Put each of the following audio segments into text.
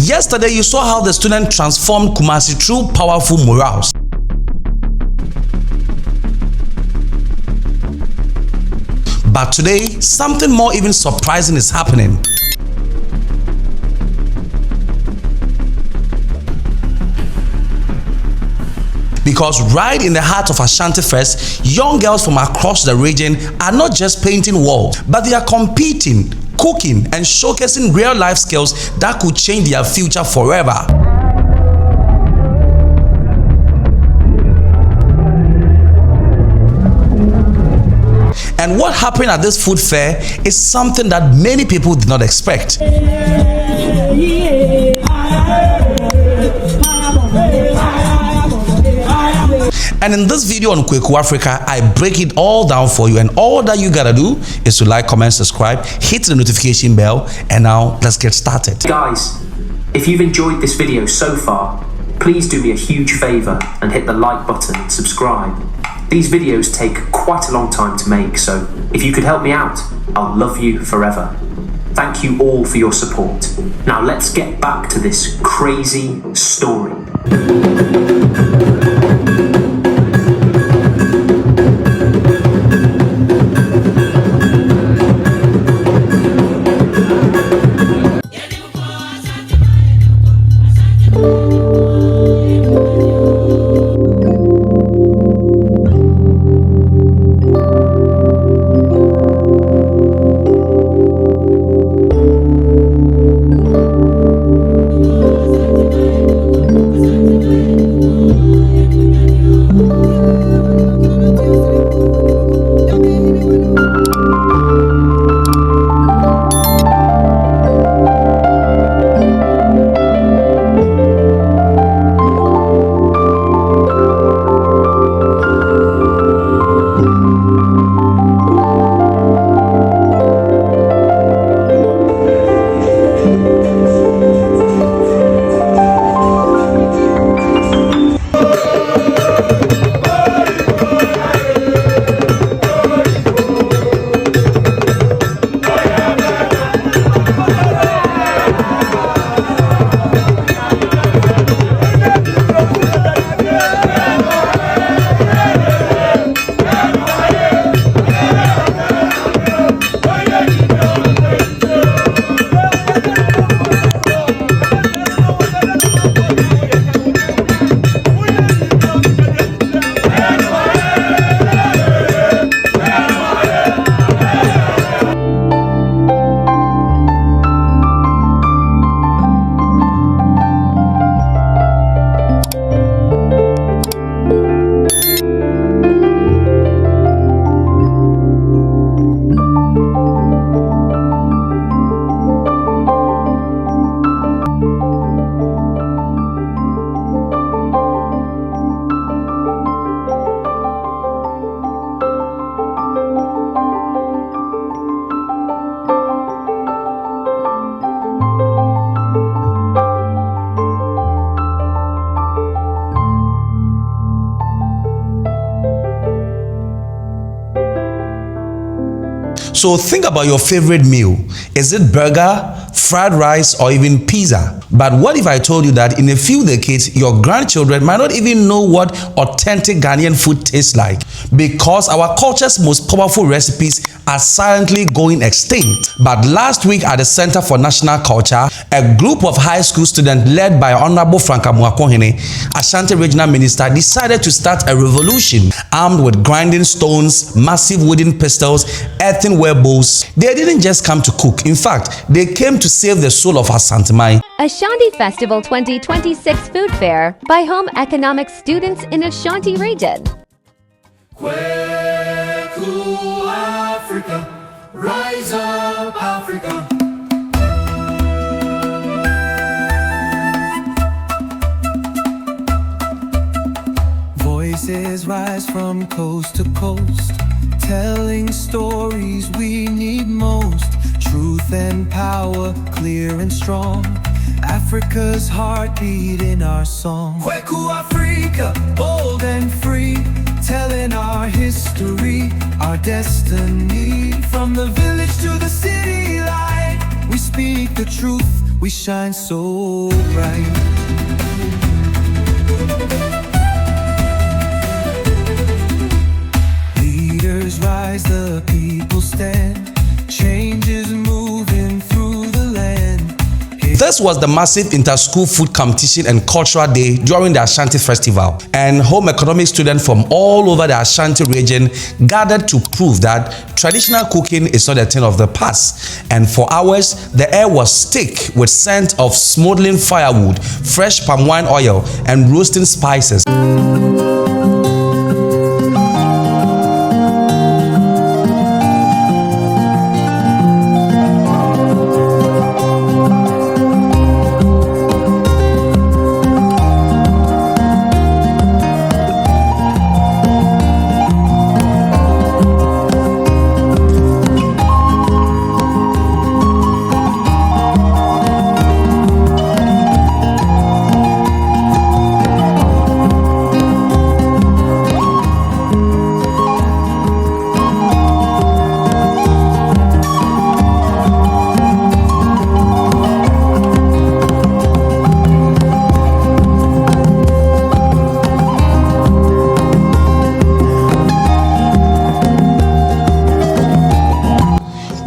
Yesterday, you saw how the students transformed Kumasi through powerful murals. But today, something more even surprising is happening. Because right in the heart of AshantiFest, young girls from across the region are not just painting walls, but they are competing, cooking, and showcasing real life skills that could change their future forever. And what happened at this food fair is something that many people did not expect. And in this video on Kwahu Africa, I break it all down for you, and all that you gotta do is to like, comment, subscribe, hit the notification bell, and now let's get started. Guys, if you've enjoyed this video so far, please do me a huge favor and hit the like button and subscribe. These videos take quite a long time to make, so if you could help me out, I'll love you forever. Thank you all for your support. Now let's get back to this crazy story. So think about your favorite meal. Is it burger, fried rice, or even pizza? But what if I told you that in a few decades, your grandchildren might not even know what authentic Ghanaian food tastes like? Because our culture's most powerful recipes are silently going extinct. But last week at the Center for National Culture, a group of high school students led by Honorable Franka Muakohene, Ashanti Regional Minister, decided to start a revolution armed with grinding stones, massive wooden pistols, earthenware bowls. They didn't just come to cook. In fact, they came to save the soul of Ashanti. Ashanti Festival 2026 Food Fair by Home Economics students in Ashanti Region. Kwahu Africa, rise up Africa. Voices rise from coast to coast, telling stories we need most. Truth and power, clear and strong. Africa's heartbeat in our song. Kwahu Africa, bold and free, telling our history, our destiny. From the village to the city light, we speak the truth we shine so bright. Leaders rise, the people stand. Change is moving through the land. This was the massive inter-school food competition and cultural day during the Ashanti Festival, and home economics students from all over the Ashanti region gathered to prove that traditional cooking is not a thing of the past. And for hours, the air was thick with scent of smoldering firewood, fresh palm wine oil, and roasting spices.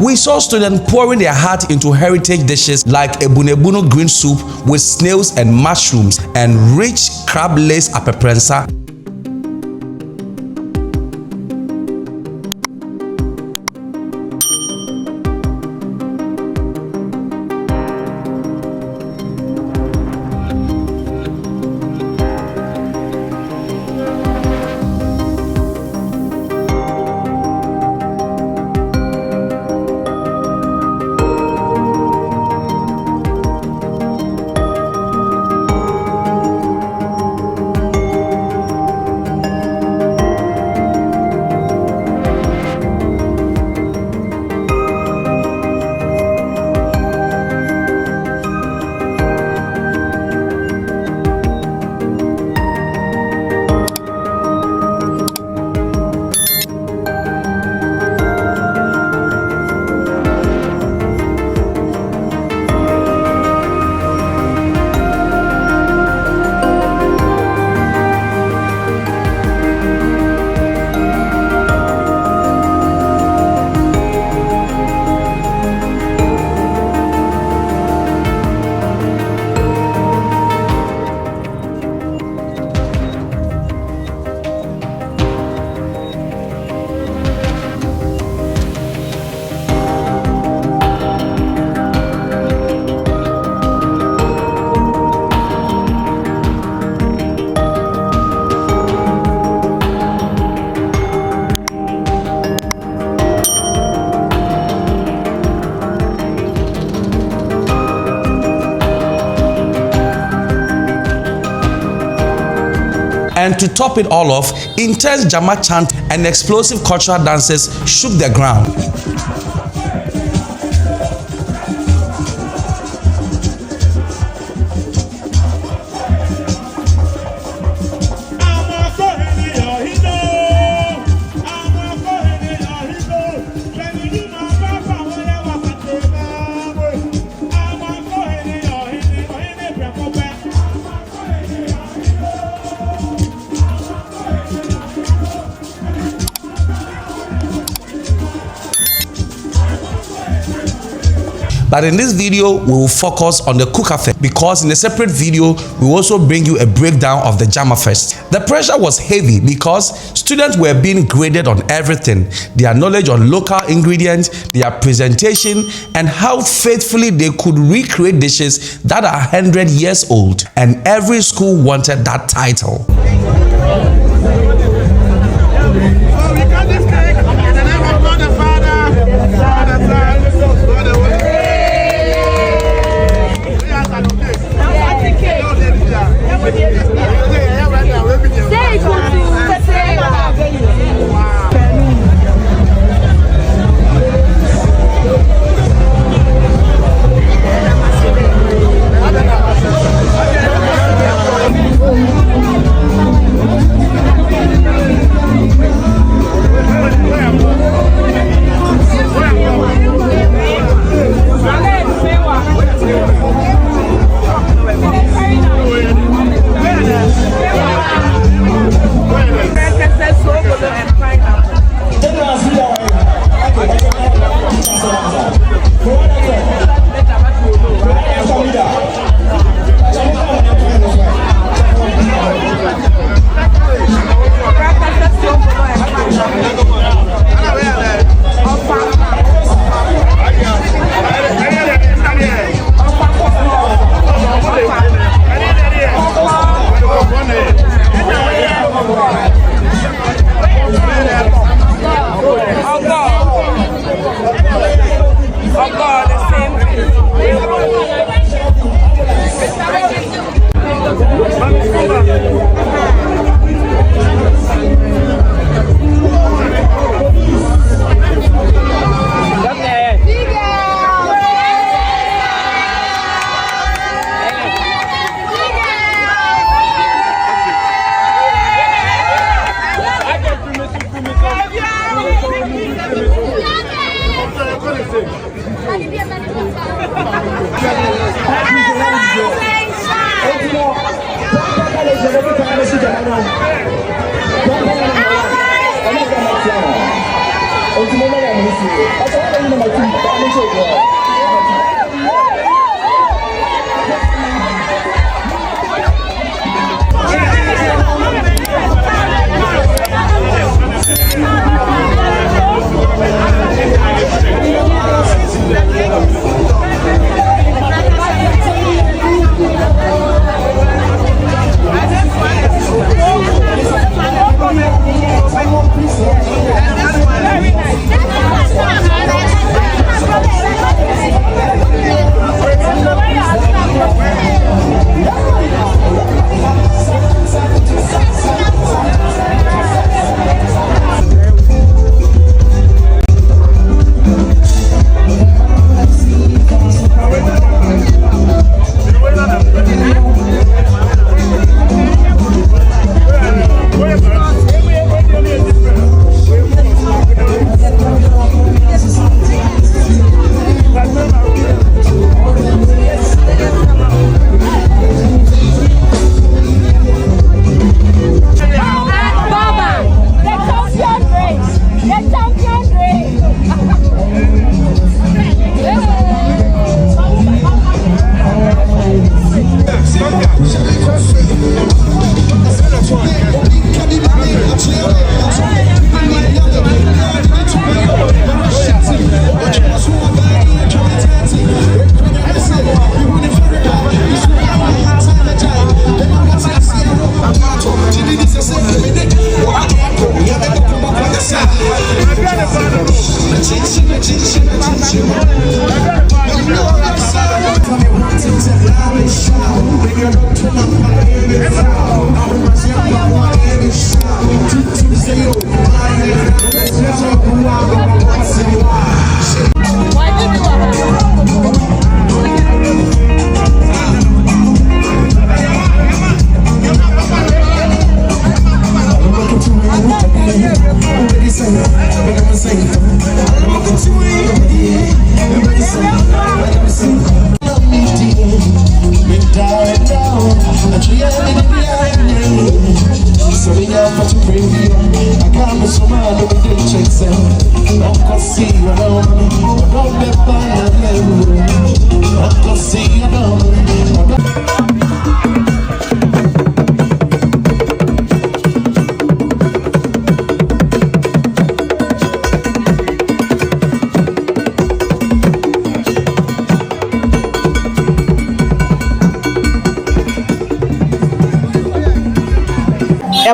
We saw students pouring their heart into heritage dishes like ebunebunu green soup with snails and mushrooms and rich crab lace apeprensa. And to top it all off, intense Jama chant and explosive cultural dances shook the ground. But in this video, we will focus on the Cook Affair because in a separate video, we will also bring you a breakdown of the Jama Fest. The pressure was heavy because students were being graded on everything: their knowledge on local ingredients, their presentation, and how faithfully they could recreate dishes that are 100 years old. And every school wanted that title.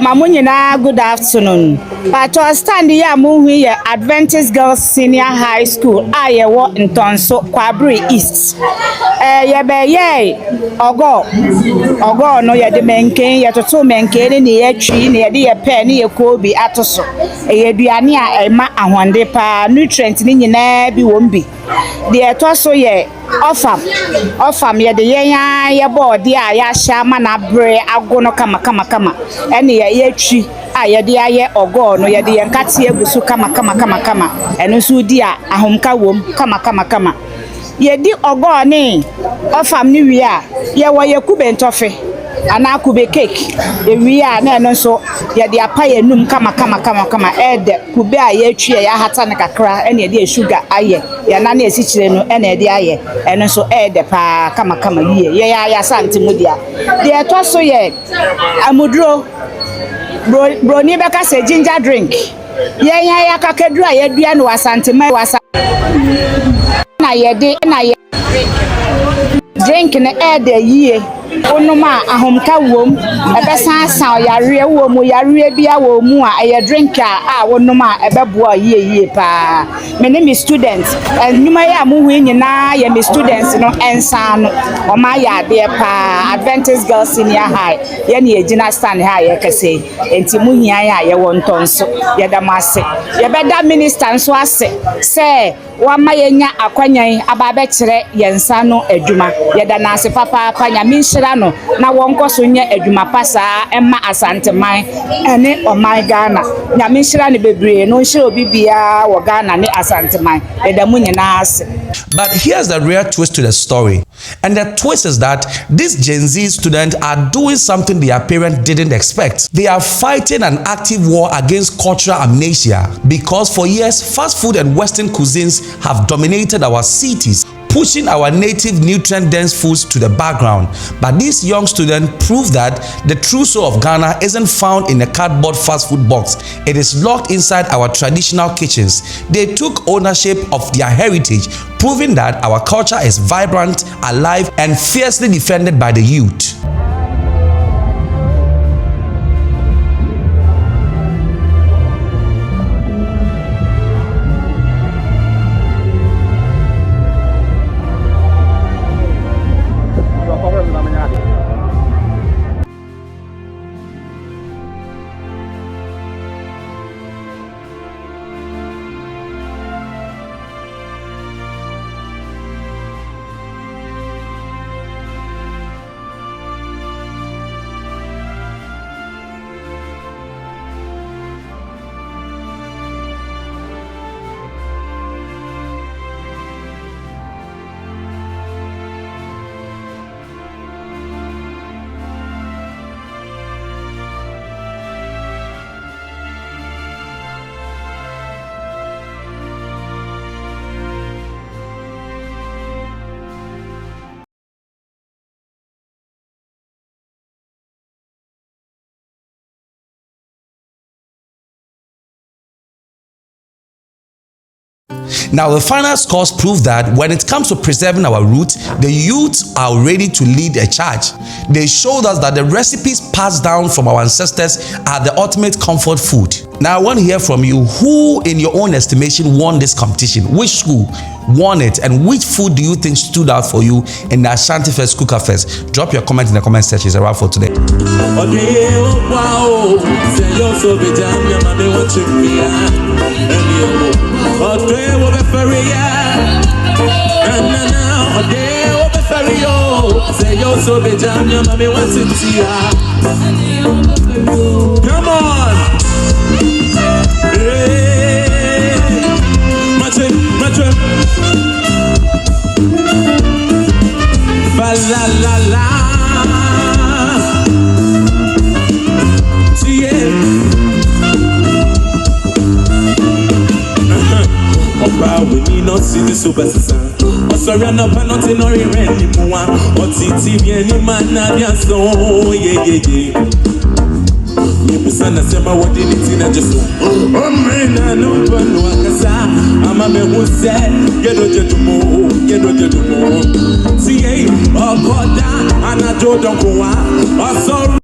Mamunyina, good afternoon. But to stand here, movie Adventist Girls Senior High School. I work in Tonso, Kwabri East. Ogo no ya de menken ya toto menken ni ya twi ni ya de ya pe ni ya kobi atoso. Aduane a ema ahonde pa nutrient ni nyina bi wom bi. De etoso ye ofam ye de ya body a ya sha ma na bre agono kama ene ya twi a ye de aye ogo no ye de yankati egusu kama eno so di a ahomka wom kama yedi ogo ni ofam ni wi a ye wo ye kube ntofe ana kube cake e wi a na eno so ye de apa ye num kama ede kube a ye twi ya hata ne kakra ene de sugar aye ya na esi kire no ene de aye eno so ede pa kama wie ye ya Ashanti mudia de eto so ye amudro bro ni beka se ginger drink ye ya kakadru a ye dua no Ashanti mai na ye drink na ede yie onuma ahomka wom ebesan san yare wom yare bia wom a eye drink a onuma ebeboa yie pa me ne me student enuma ya mu hu nyina ye me students no ensan no o ma ya de pa Adventist Girls Senior High ye ne ejina stand ha ye kase enti mu hia ya ye wontonso ye da mase ye beda minister nso ase se wa ma ye nya akwanyan aba be kire ye nsa no adwuma ye da na ase papa nyame no na wonko so nya adwuma pasa emma Asante man ene o man Ghana nyame nhira ne bebre no nhira obibia wo Ghana ne Asante man edamu nyina ase. But here's the real twist to the story. And the twist is that these Gen Z students are doing something their parents didn't expect. They are fighting an active war against cultural amnesia because for years fast food and Western cuisines have dominated our cities, pushing our native nutrient-dense foods to the background. But these young students prove that the true soul of Ghana isn't found in a cardboard fast food box. It is locked inside our traditional kitchens. They took ownership of their heritage, proving that our culture is vibrant, alive, and fiercely defended by the youth. Now, the final scores prove that when it comes to preserving our roots, the youth are ready to lead a charge. They showed us that the recipes passed down from our ancestors are the ultimate comfort food. Now, I want to hear from you. Who, in your own estimation, won this competition? Which school won it? And which food do you think stood out for you in the AshantiFest Cooker Fest? Drop your comment in the comment section. It's a wrap for today. Come on. Hey, la la la. We need not see the superstar. Sorry, I'm not penalty nor anymore. But TV any man now so yeah. You sana sema what did it in just man I know no akasa ama me who said get no jetumo see oh God and I don't go